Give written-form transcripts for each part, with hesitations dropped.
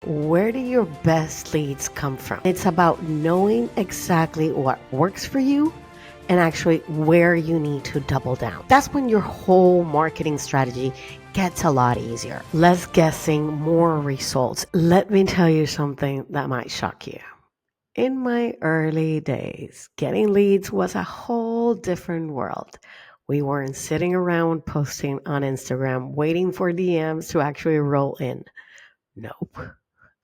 where do your best leads come from? It's about knowing exactly what works for you and actually where you need to double down. That's when your whole marketing strategy gets a lot easier. Less guessing, more results. Let me tell you something that might shock you. In my early days, getting leads was a whole different world. We weren't sitting around posting on Instagram waiting for DMs to actually roll in. Nope.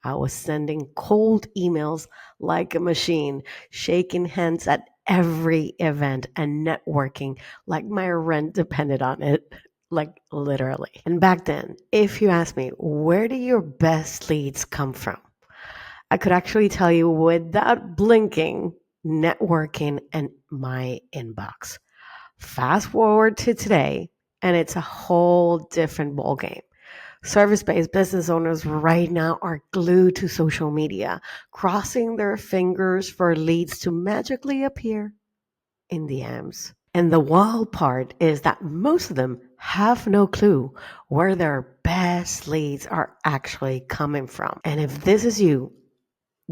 I was sending cold emails like a machine, shaking hands at every event and networking like my rent depended on it. Like literally. And back then, if you ask me, where do your best leads come from? I could actually tell you without blinking, networking and my inbox. Fast forward to today, and it's a whole different ballgame. Service-based business owners right now are glued to social media, crossing their fingers for leads to magically appear in DMs. And the wild part is that most of them have no clue where their best leads are actually coming from. And if this is you,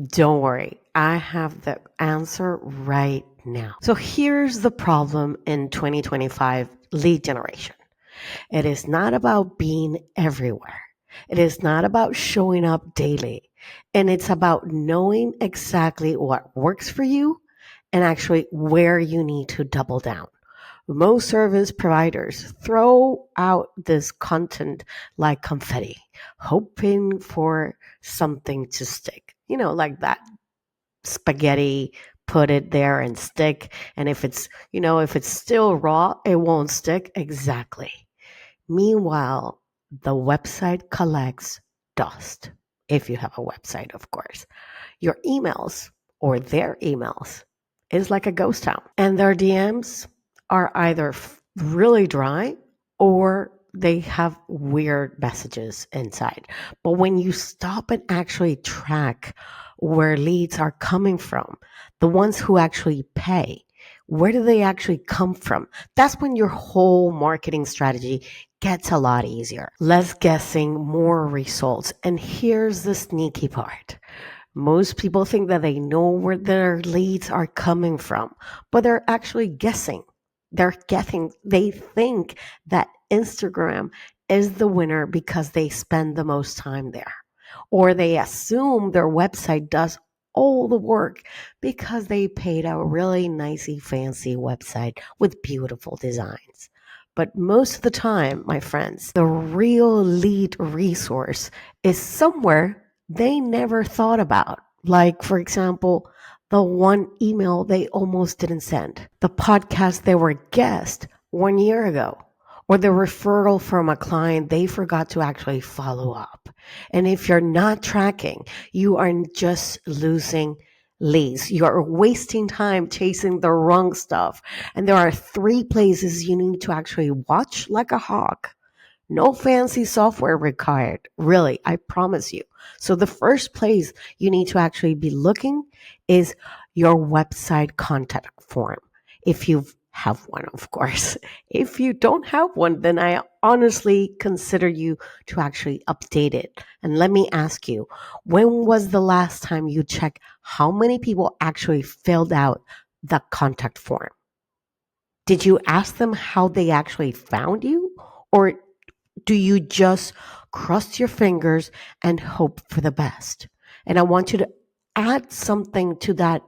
don't worry, I have the answer right now. So here's the problem in 2025 lead generation. It is not about being everywhere. It is not about showing up daily. And it's about knowing exactly what works for you and actually where you need to double down. Most service providers throw out this content like confetti, hoping for something to stick. Like that spaghetti, put it there and stick. And if it's still raw, it won't stick. Exactly. Meanwhile, the website collects dust. If you have a website, of course. Your emails or their emails is like a ghost town. And their DMs are either really dry or they have weird messages inside. But when you stop and actually track where leads are coming from, the ones who actually pay, where do they actually come from? That's when your whole marketing strategy gets a lot easier. Less guessing, more results. And here's the sneaky part. Most people think that they know where their leads are coming from, but they're actually guessing. They think that Instagram is the winner because they spend the most time there. Or they assume their website does all the work because they paid a really nicey fancy website with beautiful designs. But most of the time, my friends, the real lead resource is somewhere they never thought about. Like, for example, the one email they almost didn't send, the podcast they were guest 1 year ago, or the referral from a client they forgot to actually follow up. And if you're not tracking, you are just losing leads. You're wasting time chasing the wrong stuff. And there are 3 places you need to actually watch like a hawk. No fancy software required, really, I promise you. So the first place you need to actually be looking is your website contact form. If you have one, of course. If you don't have one, then I honestly consider you to actually update it. And let me ask you, when was the last time you checked how many people actually filled out the contact form? Did you ask them how they actually found you? Or do you just cross your fingers and hope for the best? And I want you to add something to that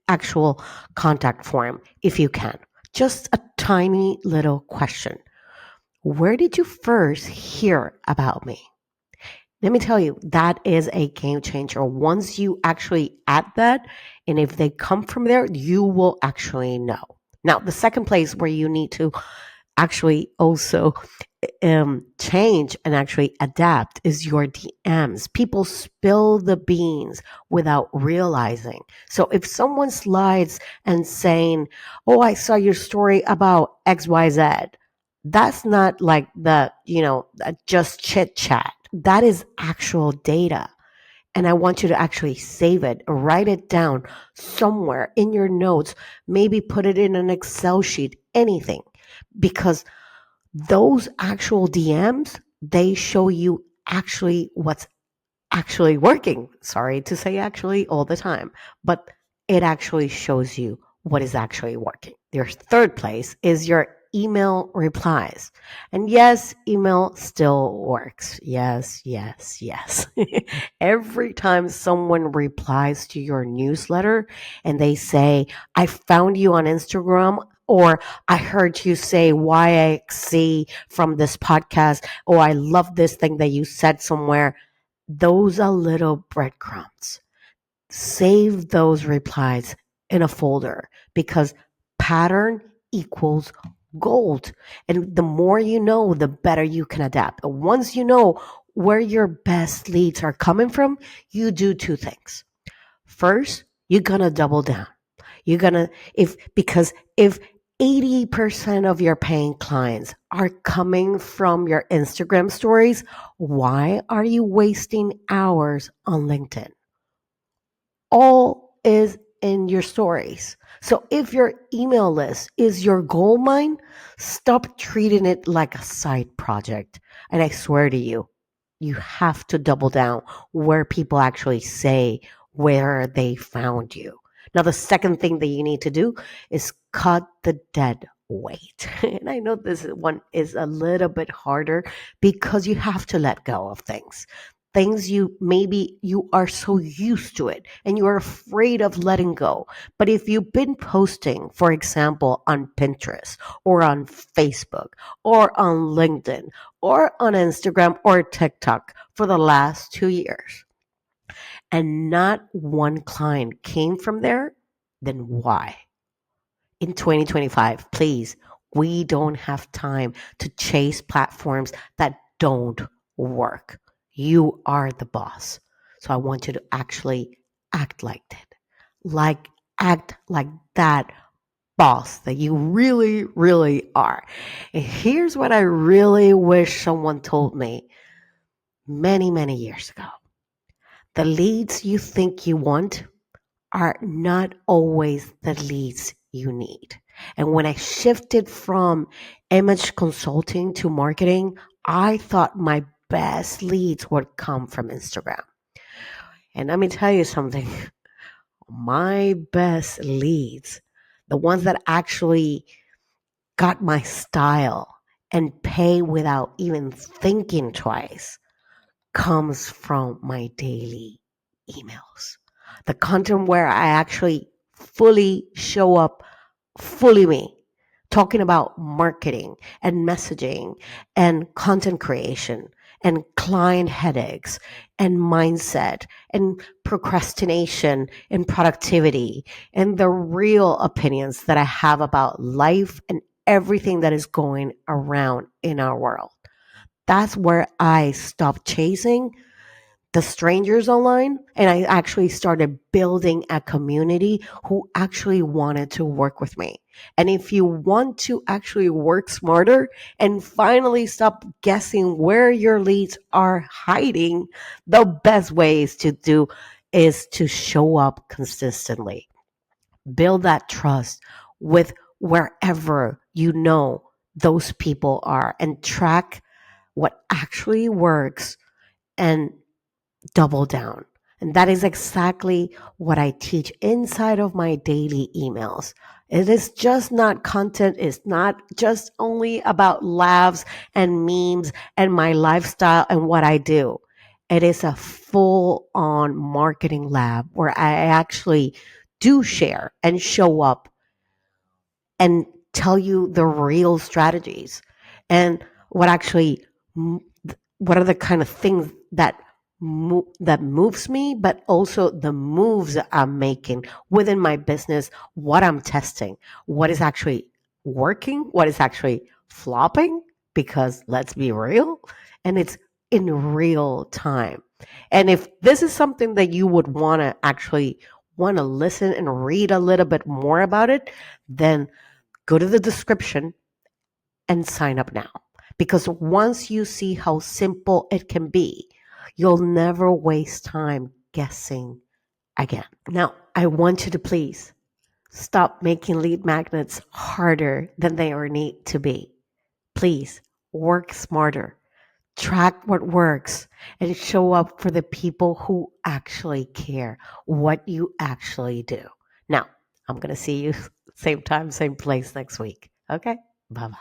actual contact form if you can. Just a tiny little question. Where did you first hear about me? Let me tell you, that is a game changer. Once you actually add that, and if they come from there, you will actually know. Now, the second place where you need to actually also change and actually adapt is your DMs. People spill the beans without realizing. So if someone slides and saying, "Oh, I saw your story about XYZ," that's not like just chit chat. That is actual data. And I want you to actually save it, write it down somewhere in your notes, maybe put it in an Excel sheet, anything. Because those actual DMs, they show you actually what's actually working. Sorry to say actually all the time, but it actually shows you what is actually working. Your third place is your email replies. And yes, email still works. Yes, yes, yes. Every time someone replies to your newsletter and they say, I found you on Instagram, or I heard you say YXC from this podcast, or I love this thing that you said somewhere, those are little breadcrumbs. Save those replies in a folder because pattern equals gold. And the more you know, the better you can adapt. And once you know where your best leads are coming from, you do two things. First, you're going to double down. You're going to, if 80% of your paying clients are coming from your Instagram stories, why are you wasting hours on LinkedIn? All is in your stories. So if your email list is your gold mine, stop treating it like a side project. And I swear to you, you have to double down where people actually say where they found you. Now, the second thing that you need to do is cut the dead weight. And I know this one is a little bit harder because you have to let go of things you maybe you are so used to it and you are afraid of letting go. But if you've been posting, for example, on Pinterest or on Facebook or on LinkedIn or on Instagram or TikTok for the last 2 years and not one client came from there, then why? In 2025, please, we don't have time to chase platforms that don't work. You are the boss. So I want you to actually act like that. Like act like that boss that you really, really are. And here's what I really wish someone told me many, many years ago. The leads you think you want are not always the leads you need. And when I shifted from image consulting to marketing, I thought my best leads would come from Instagram. And let me tell you something, my best leads, the ones that actually got my style and pay without even thinking twice, comes from my daily emails. The content where I actually fully show up, fully me, talking about marketing and messaging and content creation and client headaches and mindset and procrastination and productivity and the real opinions that I have about life and everything that is going around in our world. That's where I stopped chasing the strangers online and I actually started building a community who actually wanted to work with me. And if you want to actually work smarter and finally stop guessing where your leads are hiding, the best ways to do is to show up consistently. Build that trust with wherever you know those people are and track what actually works and double down. And that is exactly what I teach inside of my daily emails. It is just not content. It's not just only about laughs and memes and my lifestyle and what I do. It is a full on marketing lab where I actually do share and show up and tell you the real strategies and what actually what are the kind of things that moves me, but also the moves that I'm making within my business, what I'm testing, what is actually working, what is actually flopping, because let's be real, and it's in real time. And if this is something that you would want to listen and read a little bit more about it, then go to the description and sign up now. Because once you see how simple it can be, you'll never waste time guessing again. Now, I want you to please stop making lead magnets harder than they are need to be. Please work smarter. track what works, and show up for the people who actually care what you actually do. Now, I'm going to see you same time, same place next week. Okay? Bye bye.